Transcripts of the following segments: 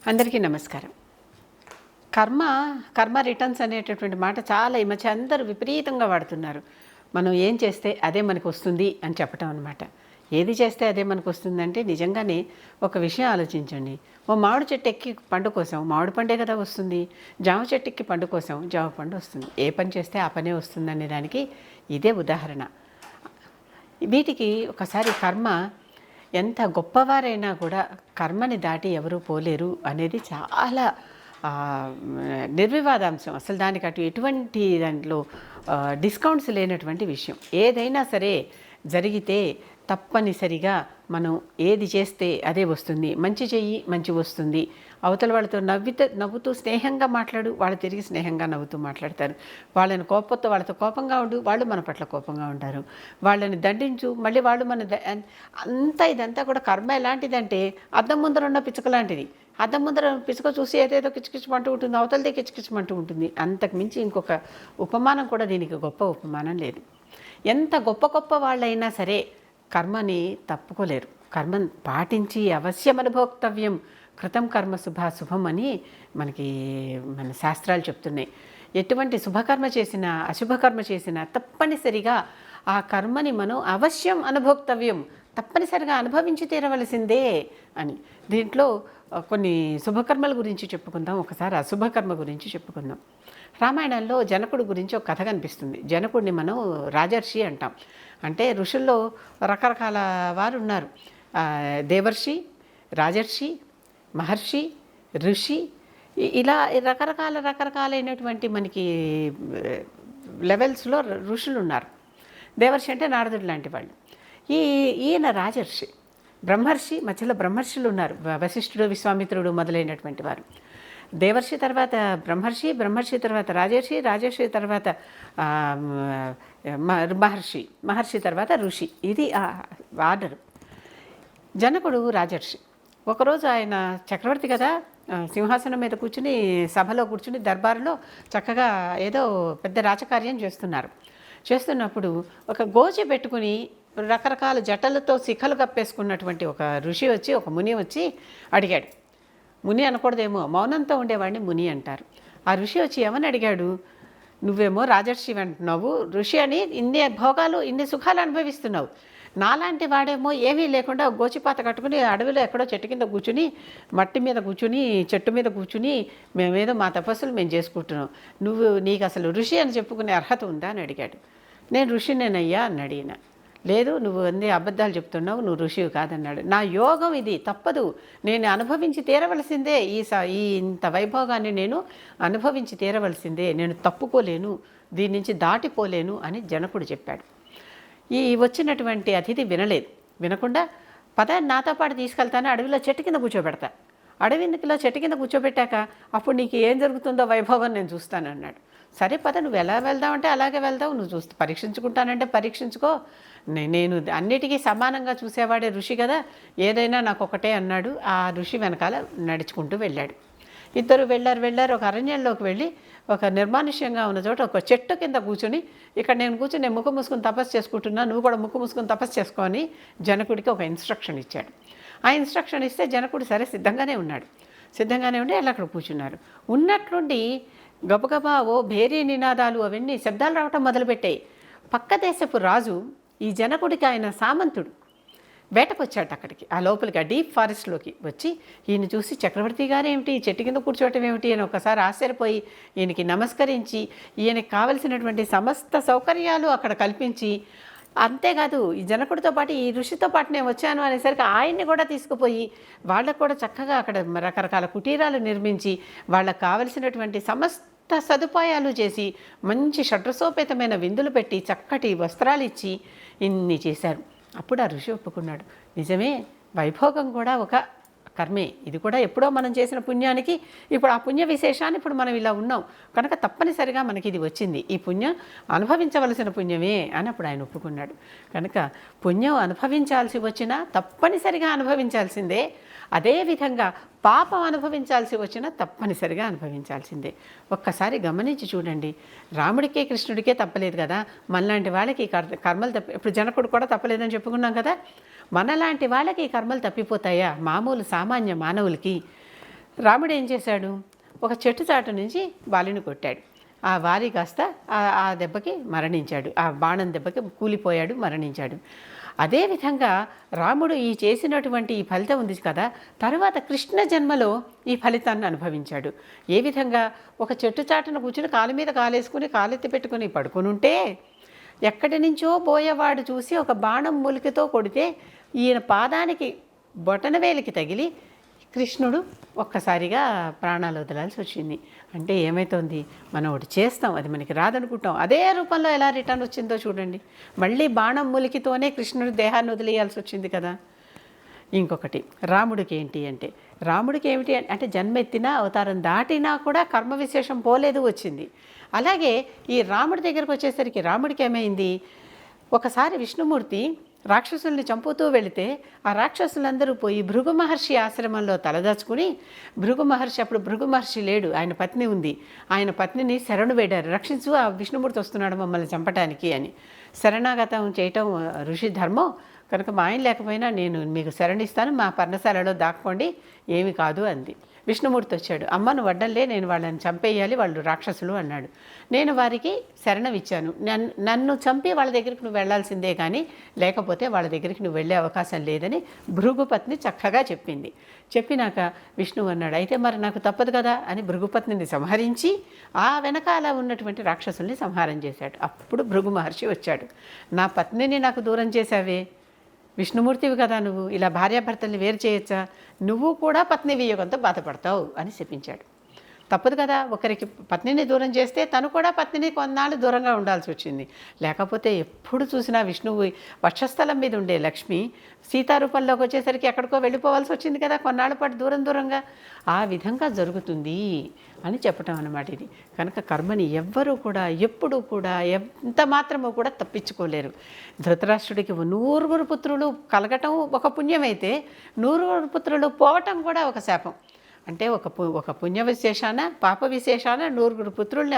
అందరికీ నమస్కారం. కర్మ, కర్మ రిటర్న్స్ అనేటటువంటి మాట చాలా ఈ మధ్య అందరూ విపరీతంగా వాడుతున్నారు. మనం ఏం చేస్తే అదే మనకొస్తుంది అని చెప్పటం అనమాట. ఏది చేస్తే అదే మనకొస్తుందంటే నిజంగానే ఒక విషయం ఆలోచించండి. ఓ మామిడి చెట్టు ఎక్కి పండు కోసం మామిడి పండే కదా వస్తుంది. జామ చెట్టు ఎక్కి పండు కోసం జామ పండు వస్తుంది. ఏ పని చేస్తే ఆ పనే వస్తుందనే దానికి ఇదే ఉదాహరణ. వీటికి ఒకసారి కర్మ ఎంత గొప్పవారైనా కూడా కర్మని దాటి ఎవరూ పోలేరు అనేది చాలా నిర్వివాదాంశం. అసలు దానికి అటు ఎటువంటి దాంట్లో డిస్కౌంట్స్ లేనటువంటి విషయం. ఏదైనా సరే జరిగితే తప్పనిసరిగా మనం ఏది చేస్తే అదే వస్తుంది. మంచి చెయ్యి మంచి వస్తుంది. అవతల వాళ్ళతో నవ్వుతూ స్నేహంగా మాట్లాడు, వాళ్ళు తిరిగి స్నేహంగా నవ్వుతూ మాట్లాడతారు. వాళ్ళని వాళ్ళతో కోపంగా ఉండు, వాళ్ళు మన పట్ల కోపంగా ఉంటారు. వాళ్ళని దండించు, మళ్ళీ వాళ్ళు ఇదంతా కూడా కర్మ ఎలాంటిదంటే అద్దం ముందర ఉన్న పిచ్చుక లాంటిది. అద్దం ముందర పిచ్చుక చూసి ఏదేదో కిచకిచమంటూ ఉంటుంది, అవతలదే కిచకిచమంటూ ఉంటుంది. అంతకు మించి ఇంకొక ఉపమానం కూడా దీనికి గొప్ప ఉపమానం లేదు. ఎంత గొప్ప గొప్ప వాళ్ళైనా సరే కర్మని తప్పుకోలేరు. కర్మను పాటించి అవశ్యం అనుభోక్తవ్యం. కృతం కర్మ శుభం అని మన శాస్త్రాలు చెప్తున్నాయి. ఎటువంటి శుభకర్మ చేసినా అశుభకర్మ చేసినా తప్పనిసరిగా ఆ కర్మని మనం అవశ్యం అనుభోక్తవ్యం, తప్పనిసరిగా అనుభవించి తీరవలసిందే అని. దీంట్లో కొన్ని శుభకర్మల గురించి చెప్పుకుందాం, ఒకసారి అశుభకర్మ గురించి చెప్పుకుందాం. రామాయణంలో జనకుడు గురించి ఒక కథ కనిపిస్తుంది. జనకుడిని మనం రాజర్షి అంటాం. అంటే ఋషుల్లో రకరకాల వారు ఉన్నారు. దేవర్షి, రాజర్షి, మహర్షి, ఋషి, ఇలా రకరకాలైనటువంటి మనకి లెవెల్స్లో ఋషులు ఉన్నారు. దేవర్షి అంటే నారదుడు లాంటి వాళ్ళు. ఈయన రాజర్షి. బ్రహ్మర్షి, మధ్యలో బ్రహ్మర్షులు ఉన్నారు. వశిష్ఠుడు, విశ్వామిత్రుడు మొదలైనటువంటి వారు. దేవర్షి తర్వాత బ్రహ్మర్షి, బ్రహ్మర్షి తర్వాత రాజర్షి, రాజర్షి తర్వాత మహర్షి, మహర్షి తర్వాత ఋషి. ఇది ఆర్డర్. జనకుడు రాజర్షి. ఒకరోజు ఆయన చక్రవర్తి కదా, సింహాసనం మీద కూర్చుని సభలో కూర్చుని దర్బారులో చక్కగా ఏదో పెద్ద రాజకార్యం చేస్తున్నప్పుడు ఒక గోచి పెట్టుకుని రకరకాల జటలతో శిఖలు కప్పేసుకున్నటువంటి ఒక ఋషి వచ్చి, ఒక ముని వచ్చి అడిగాడు. ముని అనకూడదేమో, మౌనంతో ఉండేవాడిని ముని అంటారు. ఆ ఋషి వచ్చి ఏమని అడిగాడు, నువ్వేమో రాజర్షి అంటున్నావు, ఋషి అని ఇన్ని భోగాలు ఇన్ని సుఖాలు అనుభవిస్తున్నావు. నాలాంటి వాడేమో ఏమీ లేకుండా గోచిపాత కట్టుకుని అడవిలో ఎక్కడో చెట్టు కింద కూర్చుని, మట్టి మీద కూర్చుని, చెట్టు మీద కూర్చుని మేమేదో మా తపస్సులు మేము చేసుకుంటున్నాం. నీకు అసలు ఋషి అని చెప్పుకునే అర్హత ఉందా అని అడిగాడు. నేను ఋషినేనయ్యా అన్నాడు ఈయన. లేదు, నువ్వు అన్ని అబద్ధాలు చెప్తున్నావు, నువ్వు ఋషివి కాదన్నాడు. నా యోగం ఇది, తప్పదు, నేను అనుభవించి తీరవలసిందే. ఈ ఇంత వైభోగాన్ని నేను అనుభవించి తీరవలసిందే, నేను తప్పుకోలేను, దీని నుంచి దాటిపోలేను అని జనకుడు చెప్పాడు. ఈ వచ్చినటువంటి అతిథి వినకుండా పద నాతో పాటు తీసుకెళ్తాను, అడవిలో చెట్టు కింద కూర్చోబెడతా. అడవిలో చెట్టు కింద కూర్చోబెట్టాక అప్పుడు నీకు ఏం జరుగుతుందో వైభోగం నేను చూస్తానన్నాడు. సరే పద, నువ్వు ఎలా వెళ్దామంటే అలాగే వెళ్దావు, నువ్వు పరీక్షించుకుంటానంటే పరీక్షించుకో, నేను అన్నిటికీ సమానంగా చూసేవాడే ఋషి కదా, ఏదైనా నాకు ఒకటే అన్నాడు. ఆ ఋషి వెనకాల నడుచుకుంటూ వెళ్ళాడు. ఇద్దరు వెళ్ళారు. ఒక అరణ్యంలోకి వెళ్ళి ఒక నిర్మానుష్యంగా ఉన్న చోట ఒక చెట్టు కింద కూర్చొని, ఇక్కడ నేను కూర్చొని నేను ముక్కు మూసుకుని తపస్సు చేసుకుంటున్నా, నువ్వు కూడా ముక్కు మూసుకుని తపస్సు చేసుకొని జనకుడికి ఒక ఇన్స్ట్రక్షన్ ఇచ్చాడు. ఆ ఇన్స్ట్రక్షన్ ఇస్తే జనకుడు సరే సిద్ధంగానే ఉండి అలా అక్కడ కూర్చున్నారు. ఉన్నట్లుండి గబగబా భేరీ నినాదాలు అవన్నీ శబ్దాలు రావటం మొదలుపెట్టాయి. పక్క దేశపు రాజు ఈ జనకుడికి ఆయన సామంతుడు వేటకు వచ్చాడు. అక్కడికి ఆ లోపలికి ఆ డీప్ ఫారెస్ట్లోకి వచ్చి ఈయన చూసి చక్రవర్తి గారు ఏమిటి చెట్టు కింద కూర్చోవటం ఏమిటి అని ఒకసారి ఆశ్చర్యపోయి ఈయనకి నమస్కరించి ఈయనకి కావలసినటువంటి సమస్త సౌకర్యాలు అక్కడ కల్పించి, అంతేకాదు ఈ జనకుడితో పాటు ఈ ఋషితో పాటు నేను వచ్చాను అనేసరికి ఆయన్ని కూడా తీసుకుపోయి వాళ్ళకు కూడా చక్కగా అక్కడ రకరకాల కుటీరాలు నిర్మించి వాళ్ళకు కావలసినటువంటి సమస్త సదుపాయాలు చేసి మంచి షడ్రసోపేతమైన విందులు పెట్టి చక్కటి వస్త్రాలు ఇచ్చి ఇన్ని చేశారు. అప్పుడు ఆ ఋషి ఒప్పుకున్నాడు. నిజమే, వైభోగం కూడా ఒక కర్మే. ఇది కూడా ఎప్పుడో మనం చేసిన పుణ్యానికి ఇప్పుడు ఆ పుణ్య విశేషాన్ని ఇప్పుడు మనం ఇలా ఉన్నాం కనుక తప్పనిసరిగా మనకి ఇది వచ్చింది, ఈ పుణ్యం అనుభవించవలసిన పుణ్యమే అని అప్పుడు ఆయన ఒప్పుకున్నాడు. కనుక పుణ్యం అనుభవించాల్సి వచ్చినా తప్పనిసరిగా అనుభవించాల్సిందే, అదేవిధంగా పాపం అనుభవించాల్సి వచ్చినా తప్పనిసరిగా అనుభవించాల్సిందే. ఒక్కసారి గమనించి చూడండి, రాముడికే కృష్ణుడికే తప్పలేదు కదా, మనలాంటి వాళ్ళకి కర్మలు ఇప్పుడు జనకుడు కూడా తప్పలేదని చెప్పుకున్నాం కదా, మనలాంటి వాళ్ళకి ఈ కర్మలు తప్పిపోతాయా? మామూలు సామాన్య మానవులకి రాముడు ఏం చేశాడు, ఒక చెట్టు చాటు నుంచి వాలిని కొట్టాడు. ఆ వాలి కాస్త ఆ దెబ్బకి మరణించాడు, ఆ బాణం దెబ్బకి కూలిపోయాడు, మరణించాడు. అదేవిధంగా రాముడు ఈ చేసినటువంటి ఈ ఫలితం ఉంది కదా, తర్వాత కృష్ణ జన్మలో ఈ ఫలితాన్ని అనుభవించాడు. ఏ విధంగా, ఒక చెట్టు చాటున కూర్చుని కాలు మీద కాలేసుకుని కాలెత్తి పెట్టుకుని పడుకుని ఉంటే ఎక్కడి నుంచో పోయేవాడు చూసి ఒక బాణం మూలికతో కొడితే ఈయన పాదానికి బొటనవేలికి తగిలి కృష్ణుడు ఒక్కసారిగా ప్రాణాలు వదలాల్సి వచ్చింది. అంటే ఏమవుతుంది, మనం ఒకటి చేస్తాం, అది మనకి రాదనుకుంటాం, అదే రూపంలో ఎలా రిటర్న్ వచ్చిందో చూడండి. మళ్ళీ బాణం మూలికితోనే కృష్ణుడు దేహాన్ని వదిలేయాల్సి వచ్చింది కదా. ఇంకొకటి రాముడికి ఏంటి అంటే, రాముడికి ఏమిటి అంటే జన్మెత్తినా అవతారం దాటినా కూడా కర్మ విశేషం పోలేదు, వచ్చింది. అలాగే ఈ రాముడి దగ్గరకు వచ్చేసరికి రాముడికి ఏమైంది, ఒకసారి విష్ణుమూర్తి రాక్షసుల్ని చంపుతూ వెళితే ఆ రాక్షసులందరూ పోయి భృగు మహర్షి ఆశ్రమంలో తలదాచుకుని, భృగు మహర్షి అప్పుడు భృగు మహర్షి లేడు, ఆయన పత్ని ఉంది, ఆయన పత్నిని శరణు వేడారు, రక్షించు, ఆ విష్ణుమూర్తి వస్తున్నాడు మమ్మల్ని చంపటానికి అని. శరణాగతం చేయటం ఋషి ధర్మం కనుక మా ఆయన లేకపోయినా నేను మీకు శరణిస్తాను, మా పర్ణశాలలో దాక్కోండి, ఏమి కాదు అంది. విష్ణుమూర్తి వచ్చాడు, అమ్మ నువ్వు వడ్డంలే, నేను వాళ్ళని చంపేయాలి, వాళ్ళు రాక్షసులు అన్నాడు. నేను వారికి శరణమిచ్చాను, నన్ను చంపి వాళ్ళ దగ్గరికి నువ్వు వెళ్లాల్సిందే కానీ లేకపోతే వాళ్ళ దగ్గరికి నువ్వు వెళ్ళే అవకాశం లేదని భృగుపత్ని చక్కగా చెప్పింది. చెప్పినాక విష్ణువు అన్నాడు, అయితే మరి నాకు తప్పదు కదా అని భృగుపత్నిని సంహరించి ఆ వెనకాల ఉన్నటువంటి రాక్షసుల్ని సంహారం చేశాడు. అప్పుడు భృగు మహర్షి వచ్చాడు, నా పత్నిని నాకు దూరం చేశావే, విష్ణుమూర్తివి కదా నువ్వు, ఇలా భార్యాభర్తల్ని వేరు చేయొచ్చా, నువ్వు కూడా పత్ని వియోగంతో బాధపడతావు అని చెప్పించాడు. తప్పదు కదా, ఒకరికి పత్నిని దూరం చేస్తే తను కూడా పత్నిని కొన్నాళ్ళు దూరంగా ఉండాల్సి వచ్చింది. లేకపోతే ఎప్పుడు చూసినా విష్ణువు వక్షస్థలం మీద ఉండే లక్ష్మి సీతారూపంలోకి వచ్చేసరికి ఎక్కడికో వెళ్ళిపోవాల్సి వచ్చింది కదా, కొన్నాళ్ళ పాటు దూరంగా. ఆ విధంగా జరుగుతుంది అని చెప్పటం అన్నమాట ఇది. కనుక కర్మని ఎవ్వరూ కూడా ఎప్పుడూ కూడా ఎంత మాత్రమూ కూడా తప్పించుకోలేరు. ధృతరాష్ట్రుడికి 100 పుత్రులు కలగటం ఒక పుణ్యమైతే 100 పుత్రులు పోవటం కూడా ఒక శాపం. అంటే ఒక పుణ్య విశేషాన పాప విశేషాన 100 పుత్రుల్ని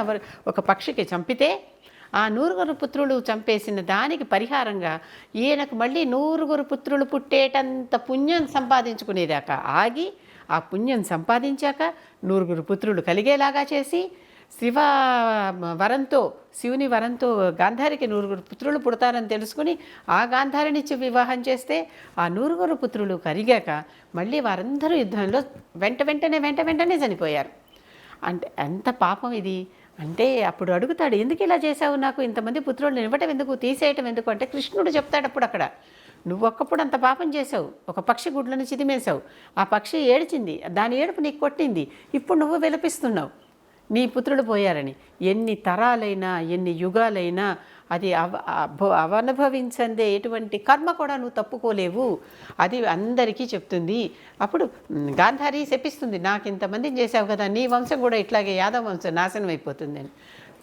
ఒక పక్షికి చంపితే ఆ 100 పుత్రులు చంపేసిన దానికి పరిహారంగా ఈయనకు మళ్ళీ 100 పుత్రులు పుట్టేటంత పుణ్యం సంపాదించుకునేదాకా ఆగి, ఆ పుణ్యం సంపాదించాక 100 పుత్రులు కలిగేలాగా చేసి శివుని వరంతో గాంధారికి 100 పుత్రులు పుడతారని తెలుసుకుని ఆ గాంధారినిచ్చి వివాహం చేస్తే ఆ 100 పుత్రులు కరిగాక మళ్ళీ వారందరూ యుద్ధంలో వెంటనే చనిపోయారు. అంటే ఎంత పాపం ఇది అంటే అప్పుడు అడుగుతాడు, ఎందుకు ఇలా చేశావు, నాకు ఇంతమంది పుత్రులను ఇవ్వటం ఎందుకు, తీసేయటం ఎందుకు అంటే కృష్ణుడు చెప్తాడు అప్పుడు అక్కడ, నువ్వు ఒక్కప్పుడు అంత పాపం చేసావు, ఒక పక్షి గుడ్లను చిదిమేశావు, ఆ పక్షి ఏడ్చింది, దాని ఏడుపు నీకు కొట్టింది, ఇప్పుడు నువ్వు విలపిస్తున్నావు నీ పుత్రుడు పోయారని. ఎన్ని తరాలైనా ఎన్ని యుగాలైనా అది అవనుభవించందే ఎటువంటి కర్మ కూడా నువ్వు తప్పుకోలేవు, అది అందరికీ చెప్తుంది. అప్పుడు గాంధారి శపిస్తుంది, నాకు ఇంతమందిని చేసావు కదా, నీ వంశం కూడా ఇట్లాగే యాదవ వంశం నాశనం అయిపోతుంది అని.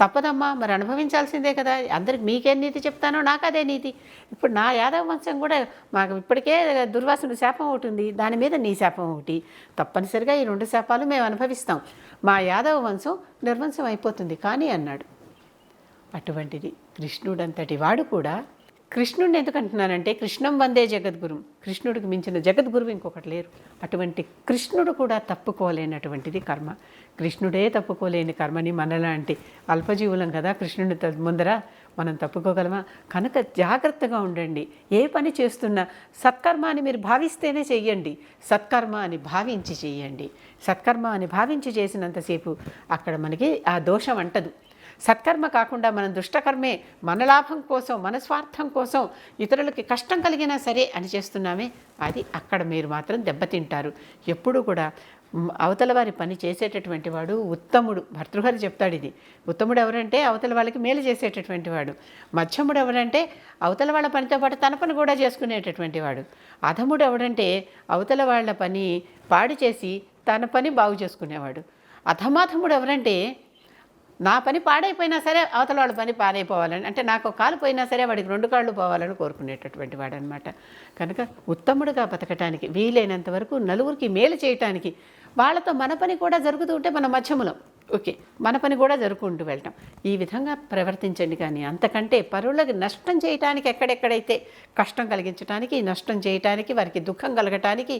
తప్పదమ్మా, మరి అనుభవించాల్సిందే కదా, అందరికి మీకేం నీతి చెప్తానో నాకు అదే నీతి. ఇప్పుడు నా యాదవ వంశం కూడా మాకు ఇప్పటికే దుర్వాసుని శాపం ఒకటి ఉంది, దాని మీద నీ శాపం ఒకటి, తప్పనిసరిగా ఈ 2 శాపాలు మేము అనుభవిస్తాం, మా యాదవ వంశం నిర్వంశం అయిపోతుంది కానీ అన్నాడు. అటువంటిది కృష్ణుడంతటి వాడు కూడా, కృష్ణుడిని ఎందుకు అంటున్నానంటే కృష్ణం వందే జగద్గురు, కృష్ణుడికి మించిన జగద్గురువు ఇంకొకటి లేరు. అటువంటి కృష్ణుడు కూడా తప్పుకోలేనటువంటిది కర్మ. కృష్ణుడే తప్పుకోలేని కర్మని మనలాంటి అల్పజీవులం కదా, కృష్ణుడి ముందర మనం తప్పుకోగలమా? కనుక జాగ్రత్తగా ఉండండి. ఏ పని చేస్తున్నా సత్కర్మ అని మీరు భావిస్తేనే చెయ్యండి, సత్కర్మ అని భావించి చెయ్యండి. సత్కర్మ అని భావించి చేసినంతసేపు అక్కడ మనకి ఆ దోషం అంటదు. సత్కర్మ కాకుండా మనం దుష్టకర్మే, మన లాభం కోసం మన స్వార్థం కోసం ఇతరులకి కష్టం కలిగినా సరే అని చేస్తున్నామే, అది అక్కడ మీరు మాత్రం దెబ్బతింటారు. ఎప్పుడూ కూడా అవతల వారి పని చేసేటటువంటి వాడు ఉత్తముడు. భర్తృహరి చెప్తాడు ఇది. ఉత్తముడు ఎవరంటే అవతల వాళ్ళకి మేలు చేసేటటువంటి వాడు. మధ్యముడు ఎవరంటే అవతల వాళ్ళ పనితో పాటు తన పని కూడా చేసుకునేటటువంటి వాడు. అధముడు ఎవడంటే అవతల వాళ్ళ పని పాడు చేసి తన పని బాగు చేసుకునేవాడు. అధమాధముడు ఎవరంటే నా పని పాడైపోయినా సరే అవతల వాళ్ళ పని పాడైపోవాలని, అంటే నాకు కాలు పోయినా సరే వాడికి 2 కాళ్ళు పోవాలని కోరుకునేటటువంటి వాడు అనమాట. కనుక ఉత్తముడుగా బతకటానికి వీలైనంత వరకు నలుగురికి మేలు చేయటానికి, వాళ్ళతో మన పని కూడా జరుగుతూ ఉంటే మన మధ్యములం ఓకే, మన పని కూడా జరుపుకుంటూ వెళ్ళటం, ఈ విధంగా ప్రవర్తించండి. కానీ అంతకంటే పరువులకు నష్టం చేయటానికి, ఎక్కడెక్కడైతే కష్టం కలిగించడానికి, నష్టం చేయటానికి, వారికి దుఃఖం కలగటానికి,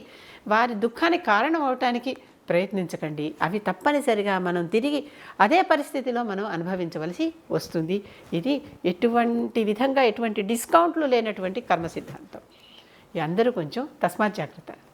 వారి దుఃఖానికి కారణం అవటానికి ప్రయత్నించకండి. అవి తప్పనిసరిగా మనం తిరిగి అదే పరిస్థితిలో మనం అనుభవించవలసి వస్తుంది. ఇది ఎటువంటి విధంగా ఎటువంటి డిస్కౌంట్లు లేనటువంటి కర్మ సిద్ధాంతం. అందరూ కొంచెం తస్మాత్ జాగ్రత్త.